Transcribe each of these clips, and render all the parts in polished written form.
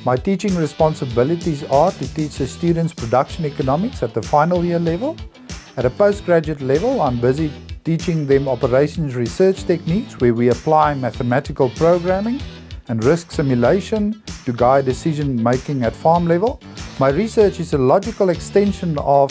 My teaching responsibilities are to teach the students production economics at the final year level. At a postgraduate level, I'm busy teaching them operations research techniques where we apply mathematical programming and risk simulation to guide decision making at farm level. My research is a logical extension of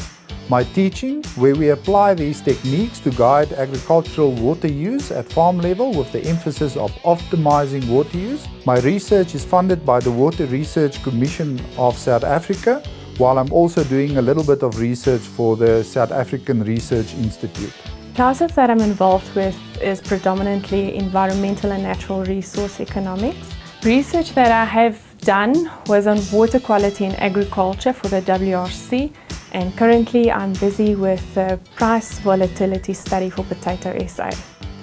my teaching where we apply these techniques to guide agricultural water use at farm level with the emphasis of optimizing water use. My research is funded by the Water Research Commission of South Africa, while I'm also doing a little bit of research for the South African Research Institute. Classes that I'm involved with is predominantly environmental and natural resource economics. Research that I have done was on water quality in agriculture for the WRC, and currently I'm busy with the price volatility study for Potato SA.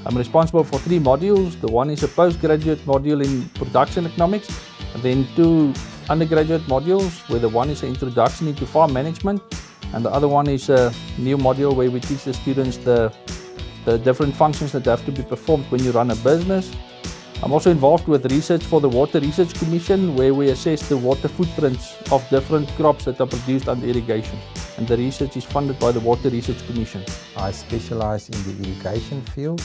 I'm responsible for 3 modules. The one is a postgraduate module in production economics, and then 2 undergraduate modules where the one is an introduction into farm management, and the other one is a new module where we teach the students the different functions that have to be performed when you run a business. I'm also involved with research for the Water Research Commission, where we assess the water footprints of different crops that are produced under irrigation. And the research is funded by the Water Research Commission. I specialize in the irrigation field.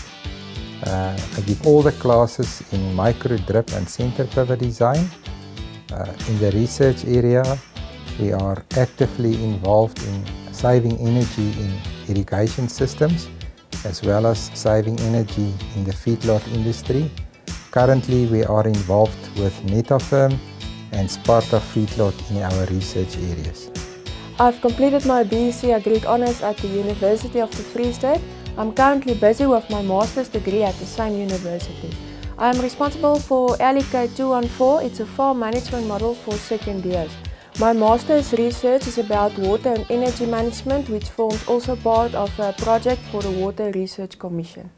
I give all the classes in micro drip and center pivot design. In the research area, we are actively involved in saving energy in irrigation systems, as well as saving energy in the feedlot industry. Currently, we are involved with Netafirm and Sparta Feedlot in our research areas. I've completed my BSc Agric Honours at the University of the Free State. I'm currently busy with my master's degree at the same university. I am responsible for LEK 214. It's a farm management model for second years. My master's research is about water and energy management, which forms also part of a project for the Water Research Commission.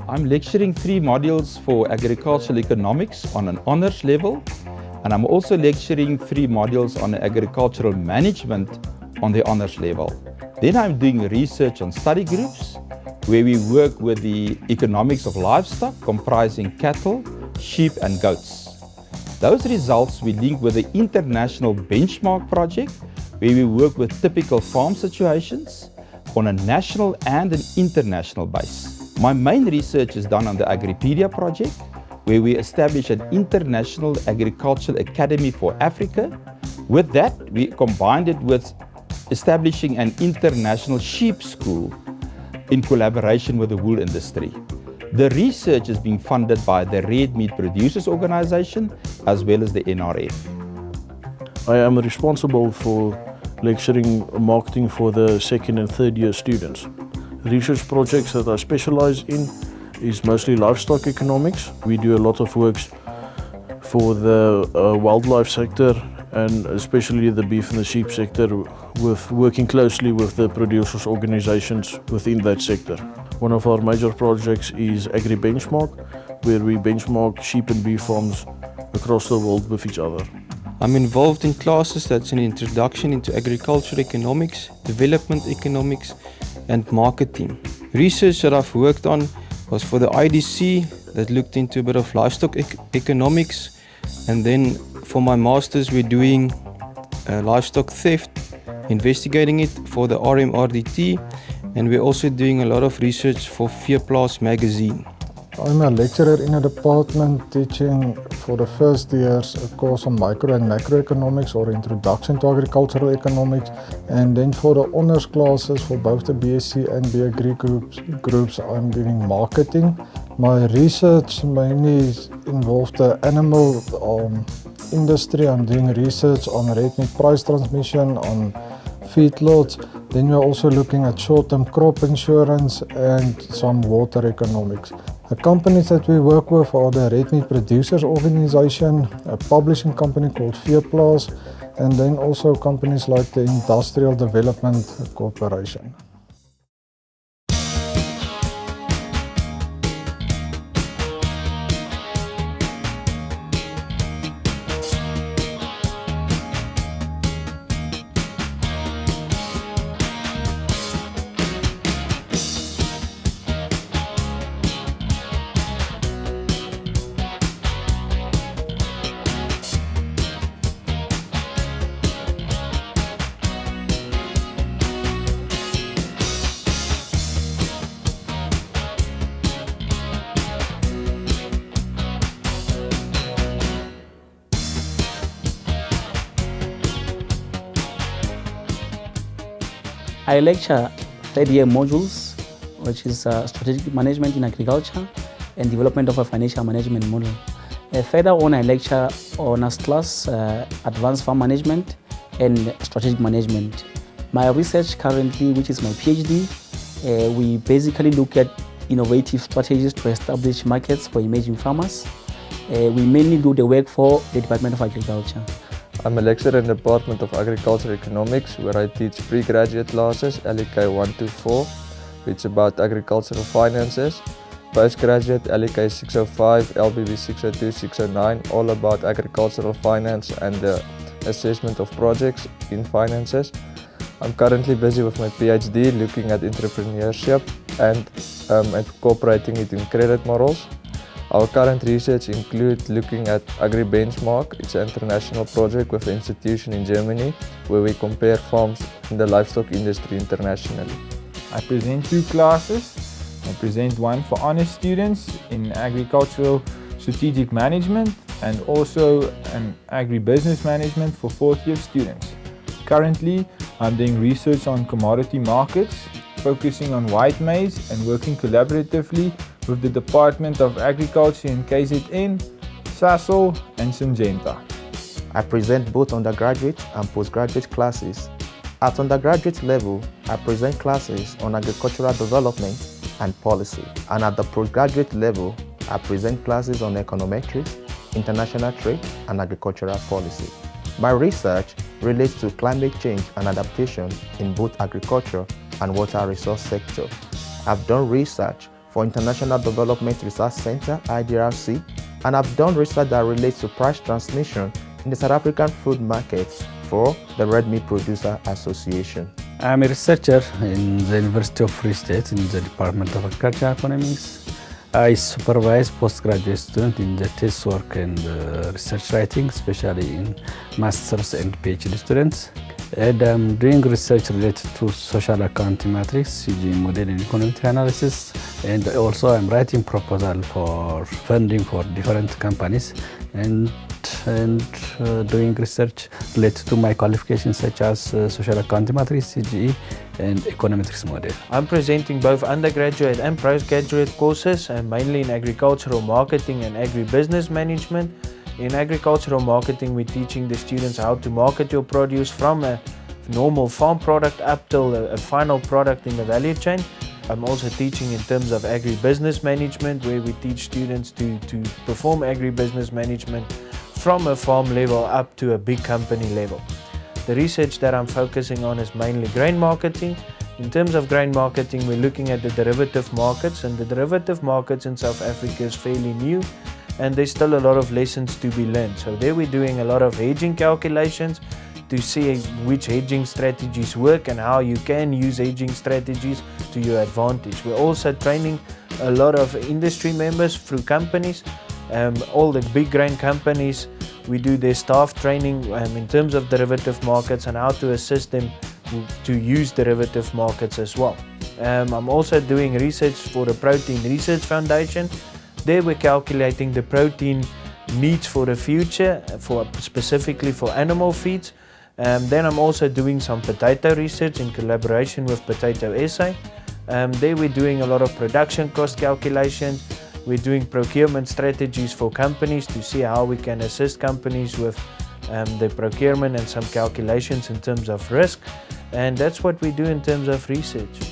I'm lecturing 3 modules for agricultural economics on an honours level, and I'm also lecturing 3 modules on agricultural management on the honours level. Then I'm doing research on study groups where we work with the economics of livestock comprising cattle, sheep and goats. Those results we link with the international benchmark project where we work with typical farm situations on a national and an international base. My main research is done on the Agripedia project, where we establish an international agricultural academy for Africa. With that, we combined it with establishing an international sheep school in collaboration with the wool industry. The research is being funded by the Red Meat Producers Organization as well as the NRF. I am responsible for lecturing marketing for the 2nd and 3rd year students. Research projects that I specialize in is mostly livestock economics. We do a lot of works for the wildlife sector and especially the beef and the sheep sector, with working closely with the producers' organizations within that sector. One of our major projects is Agri Benchmark, where we benchmark sheep and beef farms across the world with each other. I'm involved in classes that's an introduction into agricultural economics, development economics and marketing. Research that I've worked on was for the IDC that looked into a bit of livestock economics, and then for my masters we're doing livestock theft, investigating it for the RMRDT, and we're also doing a lot of research for Veeplaas magazine. I'm a lecturer in a department teaching for the first years a course on micro and macroeconomics or introduction to agricultural economics, and then for the honours classes for both the BSc and BAgric groups I'm doing marketing. My research mainly involves the animal industry. I'm doing research on red meat price transmission, on feedlots, Then we're also looking at short-term crop insurance and some water economics. The companies that we work with are the Red Meat Producers Organization, a publishing company called Veeplaas, and then also companies like the Industrial Development Corporation. I lecture third-year modules, which is strategic management in agriculture and development of a financial management model. Further on, I lecture honors class, advanced farm management and strategic management. My research currently, which is my PhD, we basically look at innovative strategies to establish markets for emerging farmers. We mainly do the work for the Department of Agriculture. I'm a lecturer in the Department of Agric Economics, where I teach pre-graduate classes, LEK 1 to 4, which is about agricultural finances. Postgraduate, LEK 605, LBB 602, 609, all about agricultural finance and the assessment of projects in finances. I'm currently busy with my PhD looking at entrepreneurship and incorporating it in credit models. Our current research includes looking at Agri Benchmark. It's an international project with an institution in Germany where we compare farms in the livestock industry internationally. I present 2 classes. I present one for honors students in agricultural strategic management and also an agribusiness management for 4th year students. Currently, I'm doing research on commodity markets, focusing on white maize and working collaboratively with the Department of Agriculture in KZN, SASOL and Syngenta. I present both undergraduate and postgraduate classes. At undergraduate level, I present classes on agricultural development and policy, and at the postgraduate level, I present classes on econometrics, international trade and agricultural policy. My research relates to climate change and adaptation in both agriculture and water resource sector. I've done research for International Development Research Center, IDRC, and I've done research that relates to price transmission in the South African food market for the Red Meat Producer Association. I'm a researcher in the University of Free State in the Department of Agriculture Economics. I supervise postgraduate students in the test work and research writing, especially in master's and PhD students. And I'm doing research related to social accounting matrix, CG model and economic analysis. And also I'm writing proposal for funding for different companies and doing research related to my qualifications such as social accounting matrix, CGE, and econometrics model. I'm presenting both undergraduate and postgraduate courses, and mainly in agricultural marketing and agribusiness management. In agricultural marketing, we're teaching the students how to market your produce from a normal farm product up till a final product in the value chain. I'm also teaching in terms of agribusiness management, where we teach students to perform agribusiness management from a farm level up to a big company level. The research that I'm focusing on is mainly grain marketing. In terms of grain marketing, we're looking at the derivative markets, and the derivative markets in South Africa is fairly new, and there's still a lot of lessons to be learned. So there we're doing a lot of hedging calculations to see which hedging strategies work and how you can use hedging strategies to your advantage. We're also training a lot of industry members through companies. All the big grain companies, we do their staff training in terms of derivative markets and how to assist them to use derivative markets as well. I'm also doing research for the Protein Research Foundation. There we're calculating the protein needs for the future, specifically for animal feeds. Then I'm also doing some potato research in collaboration with Potato SA. There we're doing a lot of production cost calculations. We're doing procurement strategies for companies to see how we can assist companies with the procurement and some calculations in terms of risk. And that's what we do in terms of research.